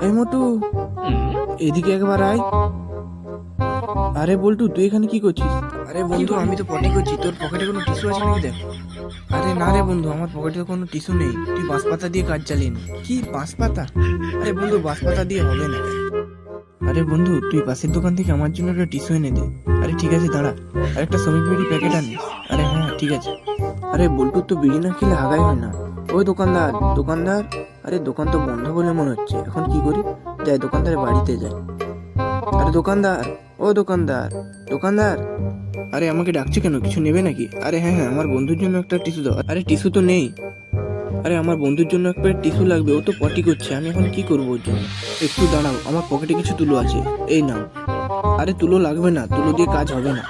এই মোটু, এদিকে একবার আয়। আরে বল্টু, তুই এখানে কি করছিস? আরে বন্ধু, আমি তো পটি করছি। তোর পকেটে কোনো টিস্যু আছে নাকি দেখ। আরে না রে বন্ধু, আমার পকেটে তো কোনো টিস্যু নেই। তুই বাঁশপাতা দিয়ে কাজ চালিয়ে নে। কি বাঁশপাতা? আরে বন্ধু, বাঁশপাতা দিয়ে হবে না। আরে বন্ধু, তুই পাশের দোকান থেকে আমার জন্য একটা টিস্যু এনে দে। আরে ঠিক আছে, দাঁড়া। আর একটা শ্রমিক বিড়ি প্যাকেট আনিস। আরে হ্যাঁ, ঠিক আছে। আরে বল্টু, তো বিড়ি না খেলে আগাই হয় না। ওই দোকানদার, দোকানদার। আরে দোকান তো বন্ধ বলে মনে হচ্ছে। এখন কি করি? যাই, দোকানদারের বাড়িতে যাই। আরে দোকানদার, ও দোকানদার, দোকানদার। আরে আমাকে ডাকছে কেন? কিছু নেবে নাকি? আরে হ্যাঁ হ্যাঁ, আমার বন্ধুর জন্য একটা টিস্যু দাও। আরে টিস্যু তো নেই। আরে আমার বন্ধুর জন্য একটা টিস্যু লাগবে, ও তো পটি করছে। আমি এখন কি করবো ওর জন্য? একটু দাঁড়াও, আমার পকেটে কিছু তুলো আছে, এই নাও। আরে তুলো লাগবে না, তুলো দিয়ে কাজ হবে না।